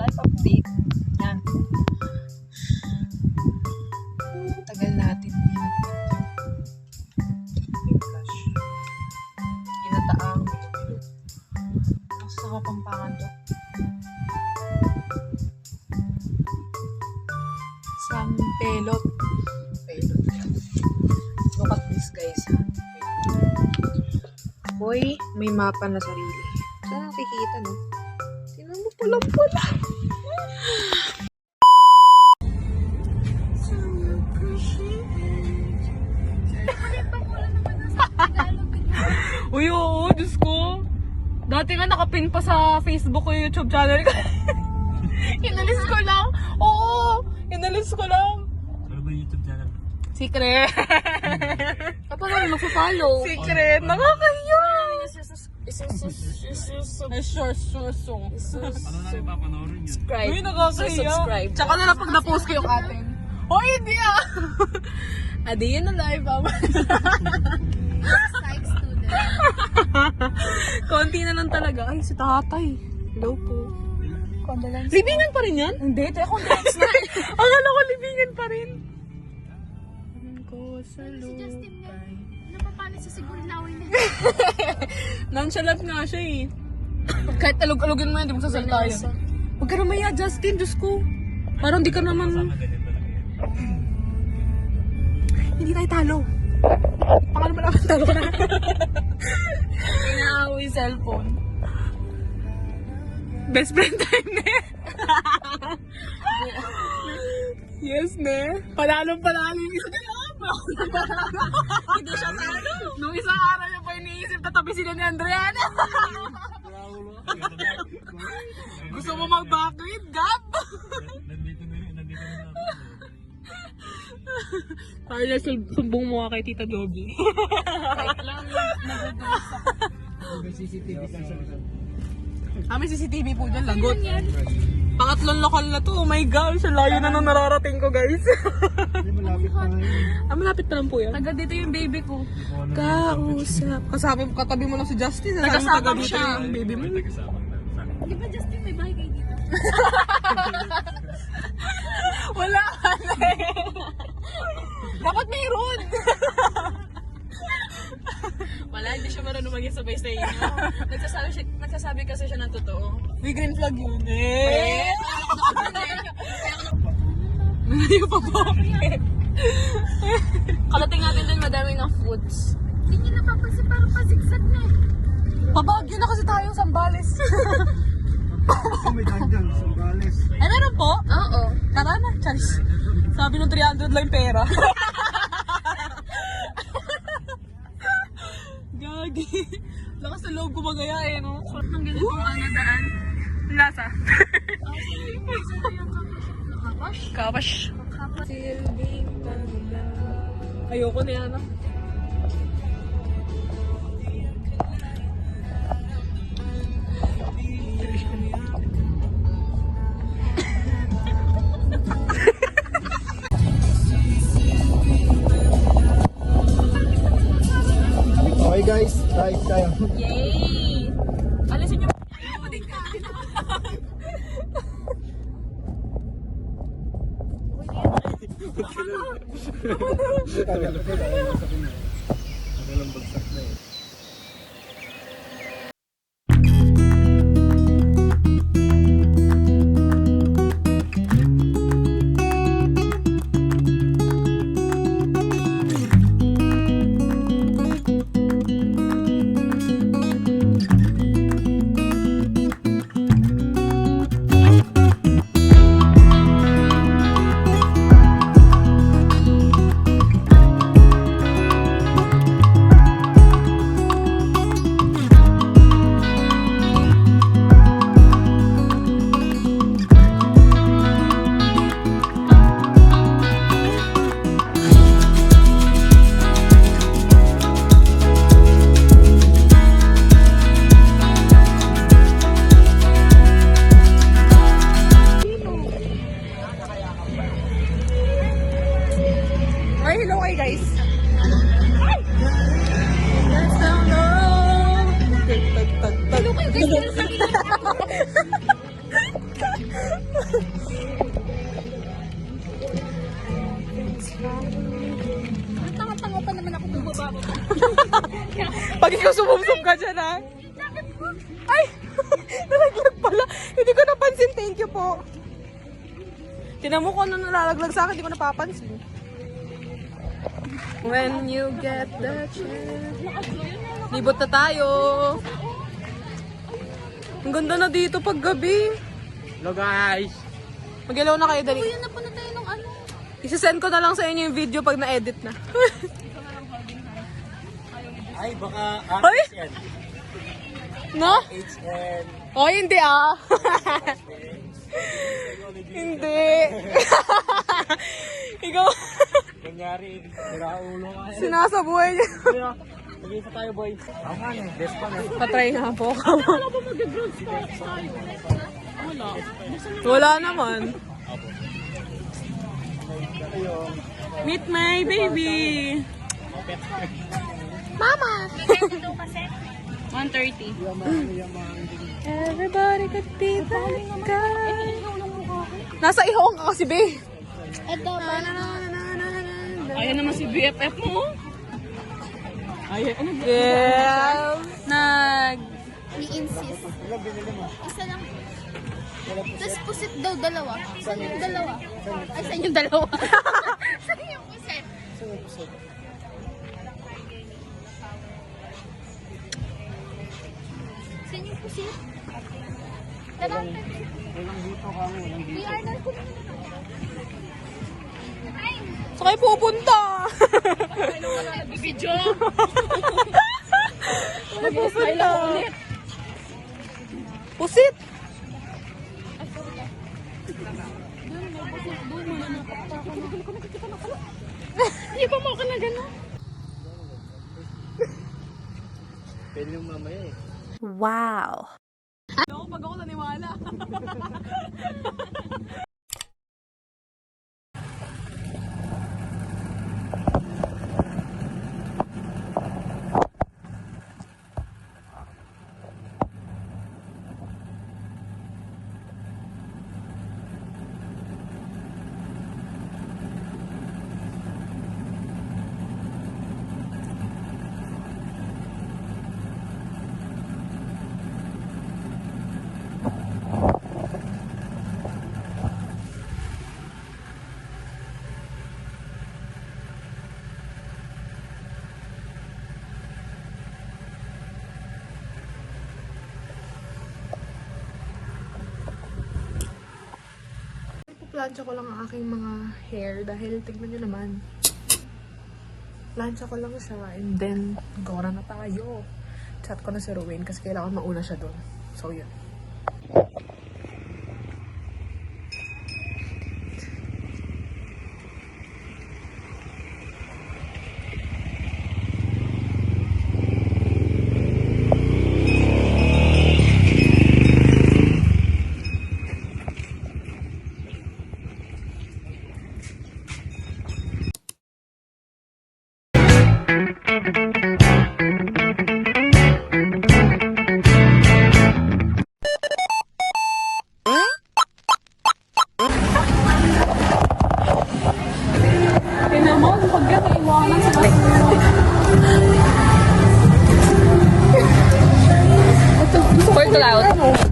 life update. Yan. Tagal natin yan. Gosh. Ginataang. Sa Kapampangan to. San Pelot. Pelot. Look at this guys. Boy, may mapa na sarili. Saan nakikita no? Tingnan mo pulang-pula. Uy, oo, Diyos ko. Dati nga nakapin pa sa Facebook ko yung YouTube channel ko. Inalis ko lang. Oo, inalis ko lang. Ano ba yung YouTube channel? Secret. Kapag ano, magpa-follow. Secret. Nakakahiya. Ano na yung papanoorin yun? Subscribe. Uy, nakakahiya. Subscribe. Tsaka na lang pag na-post ko yung atin. Hoy, hindi ah. Adi, yun na live ah. Psych student. Konti na lang talaga. Ay, si tatay. Hello po. Condolence. Libingan pa rin yan? Hindi, ito yung condolence na. Akala ko libingan pa rin. Si Justin nga. Napapanis sa siguro lawin na. Nonchalant nga siya eh. Kahit alog-alogin mo yan, di mo sasalta yun. Huwag ka na maya, Justin. Diyos ko. Parang di ka naman... Kasama ganyan talaga yan. Hindi tayo talo. Pangalan mo naman talo ka na. Inaaw yung cellphone. Best friend time na eh. Yes, ne. Panalong-panalo yung isa nila. Hindi siya talo. Nung isang araw niya pa iniisip, tatabi sila ni Andreana. Gusto mo mag-backward, Gab? Nandito na yun, nandito na ako. Para na sumbong mo kay Tita Joby. Kahit lang, nag-dress ako. May CCTV ka sa likod. May CCTV po dyan, lagot. Pangatlong lokal na to. Oh my gosh, ang layo na nung nararating ko, guys. Malapit pa ngayon. Malapit pa lang po yan. Taga dito yung baby ko. Kausap. Katabi mo lang si Justin. Taga-sabang Taga dito siya. yung baby mo. Tagasabang na. Di ba Justin, may bahay kayo dito? Wala ka na eh. Dapat mayroon. Wala, hindi siya marunong maging sabay sa inyo. Nagsasabi kasi siya ng totoo. May green flag yun eh. Malayo pa po. Kalating natin dun, madami ng foods. Hindi niyo napapansin, parang pasigsag na eh. Pabagyo na kasi tayong Sambales. May dagdag, Sambales. Ay, meron po? Oo. Tara na, Charis. Sabi nung 300 lang yung pera. Gagi. Lakas sa loob gumagaya eh, no? Ang ganito ang nadaan. Ang lasa. Kapash? Kapash. Silbing tanda. Ayoko na yan, ah. Okay guys, right tayo. Yay! Alisin niyo. Walang bagsak na eh. ikaw sumubsob ka dyan, ha? Ay! Nalaglag pala. Hindi ko napansin. Thank you po. Tinan mo ko ano nalalaglag sa akin. Hindi ko napapansin. When you get the chance. Libot na tayo. Ang ganda na dito pag gabi. Hello guys! Mag-ilaw na kayo, dali. Kuya, na pa na tayo ng ano. Isasend ko na lang sa inyo yung video pag na-edit na. Ay, baka Ay! HN. No? HN. Oh, hindi ah. Hindi. Ikaw. Kunyari, niraulo ka. Sinasabuhay niya. Kuya, mag-isa tayo boy. Tama na, best pa na. Patry nga po. Wala ba mag-ground tayo? Wala. Wala naman. Meet my baby. Mama. 1:30. Everybody could be that guy. Nasa ihong ka kasi, be. Ito, ayun naman si BFF mo. Ayun, ano ba? Yeah. Ni-insist. Isa lang. Tapos pusit daw, dalawa. Saan yung dalawa? Ay, saan yung dalawa? Saan yung pusit? Saan yung pusit? Tara, Walang dito ka mo, walang dito. we are not Saan kayo pupunta? Video. Saan kayo pupunta? Pusit. Hindi pa mo ka na gano'n. Pwede yung mamaya eh. No, pag ako naniwala. Plancha ko lang ang aking mga hair dahil tignan nyo naman. Plancha ko lang siya and then gora na tayo. Chat ko na si Ruin kasi kailangan mauna siya doon. So yun. Tinamon, pag gano'n iwanan sa For the loud.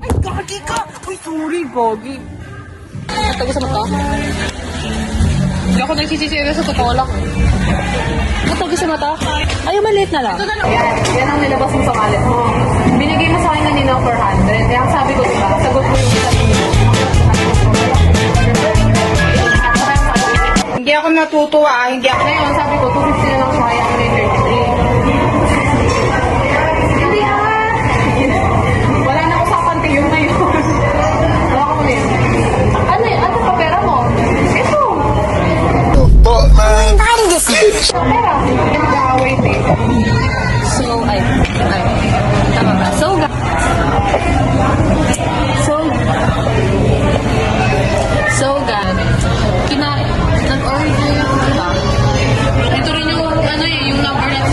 Ay, gagi ka! Uy, sorry, gagi. Natago sa mata? Hindi ako nagsisisira sa totoo lang. Natago sa mata? Ayaw, maliit na lang. Yan ang nilabas mo sa wallet mo. Binigay mo sa akin kanina 400. Kaya sabi ko, diba, sagot mo yung isa mo. Hindi ako natutuwa. Hindi ako ngayon. Sabi ko, 250 na lang siya. Kaya ako na yung 33. Hindi wala na usapan kayo ngayon. Wala ko na yun. Ano yun? Ano pa pera mo? Ito. Pera. Hindi mag-await eh. So, tama ba? So, nag-order ako, diba? Ito rin yung, ano eh, yung number na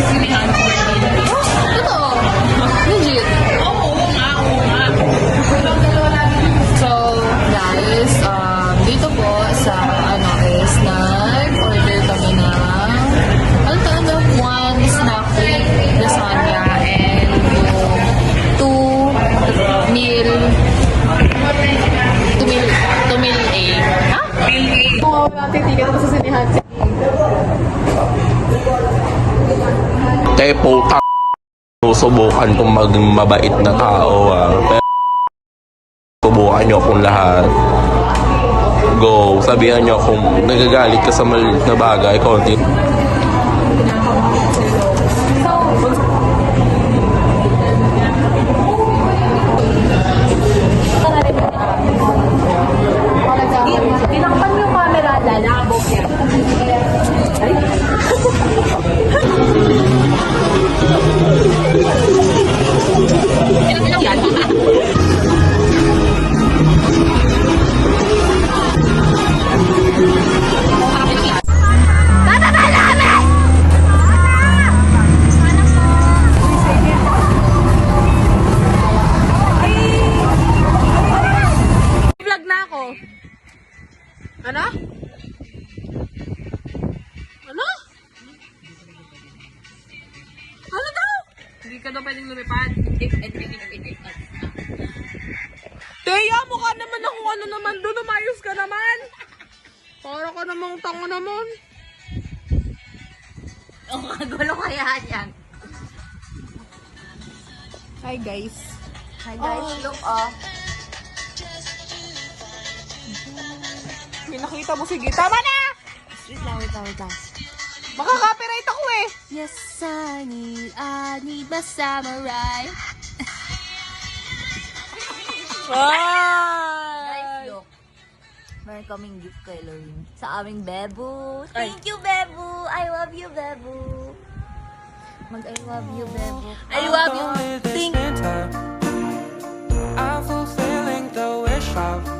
Puta, susubukan kong maging mabait na tao, Pero subukan nyo akong lahat. Go, sabihan nyo kung nagagalit ka sa maliit na bagay, konti. Tinakpan mo yung camera, lalabog yan. Vlog na ako. Ano? Ano? Ano daw? Hindi ka daw pwedeng lumipad. Teya, mukha naman akong ano naman doon. Umayos ka naman. Para ka namang tango naman. Ang kagulo kaya yan. Hi guys. Hi guys, look oh. Pinakita mo, sige. Tama na! Wait lang. Makaka-copyright ako eh. Yes, I need my samurai. Guys, look. Meron kaming gift kay Lorraine. Sa aming Bebo. Thank you, Bebo. I love you, Bebo. Mag-I love you, Bebo. I love you. Thank